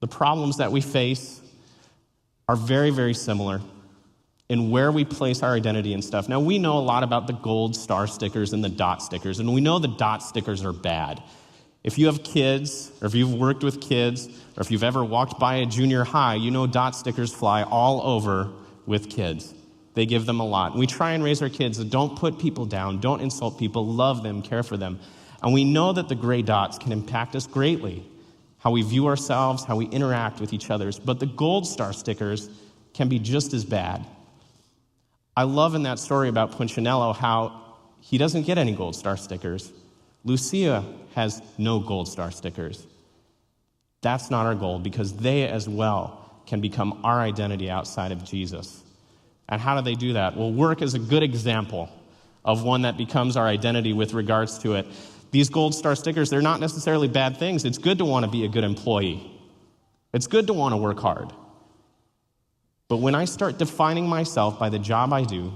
the problems that we face are very, very similar in where we place our identity and stuff. Now, we know a lot about the gold star stickers and the dot stickers, and we know the dot stickers are bad. If you have kids, or if you've worked with kids, or if you've ever walked by a junior high, you know dot stickers fly all over with kids. They give them a lot. And we try and raise our kids that don't put people down, don't insult people, love them, care for them. And we know that the gray dots can impact us greatly, how we view ourselves, how we interact with each other. But the gold star stickers can be just as bad. I love in that story about Punchinello how he doesn't get any gold star stickers. Lucia has no gold star stickers. That's not our goal, because they as well can become our identity outside of Jesus. And how do they do that? Well, work is a good example of one that becomes our identity with regards to it. These gold star stickers, they're not necessarily bad things. It's good to want to be a good employee. It's good to want to work hard. But when I start defining myself by the job I do,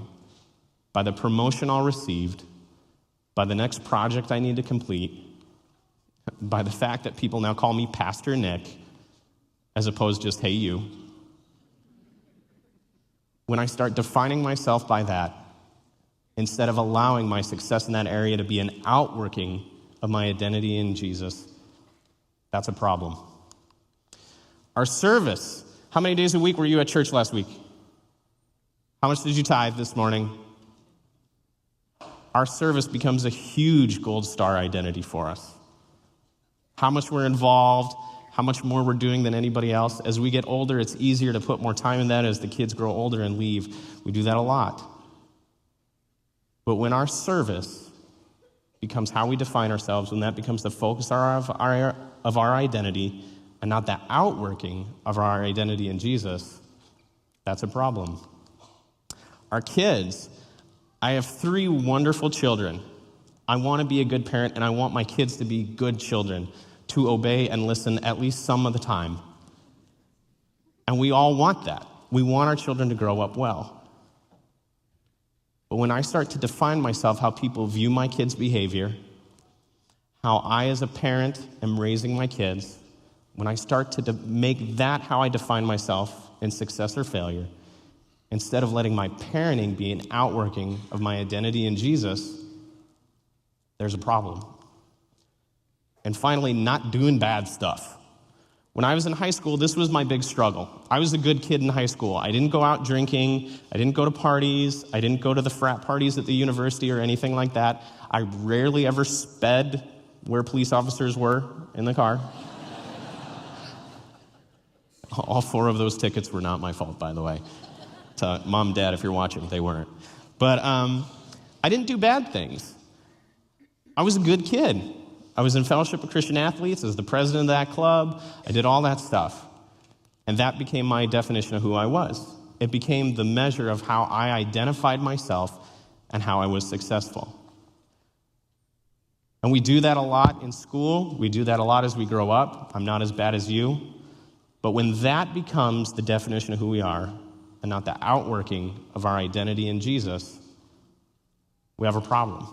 by the promotion I'll receive, by the next project I need to complete, by the fact that people now call me Pastor Nick, as opposed to just, hey, you. When I start defining myself by that, instead of allowing my success in that area to be an outworking of my identity in Jesus, that's a problem. Our service. How many days a week were you at church last week? How much did you tithe this morning? Our service becomes a huge gold star identity for us. How much we're involved, how much more we're doing than anybody else. As we get older, it's easier to put more time in that. As the kids grow older and leave, we do that a lot. But when our service becomes how we define ourselves, when that becomes the focus of our identity, and not the outworking of our identity in Jesus, that's a problem. Our kids, I have 3 wonderful children. I want to be a good parent, and I want my kids to be good children, to obey and listen at least some of the time. And we all want that. We want our children to grow up well. But when I start to define myself, how people view my kids' behavior, how I as a parent am raising my kids, when I start to make that how I define myself in success or failure, instead of letting my parenting be an outworking of my identity in Jesus, there's a problem. And finally, not doing bad stuff. When I was in high school, this was my big struggle. I was a good kid in high school. I didn't go out drinking. I didn't go to parties. I didn't go to the frat parties at the university or anything like that. I rarely ever sped where police officers were in the car. All 4 of those tickets were not my fault, by the way. To Mom and Dad, if you're watching, they weren't. But I didn't do bad things. I was a good kid. I was in Fellowship of Christian Athletes. I was the president of that club. I did all that stuff. And that became my definition of who I was. It became the measure of how I identified myself and how I was successful. And we do that a lot in school. We do that a lot as we grow up. I'm not as bad as you. But when that becomes the definition of who we are, and not the outworking of our identity in Jesus, we have a problem.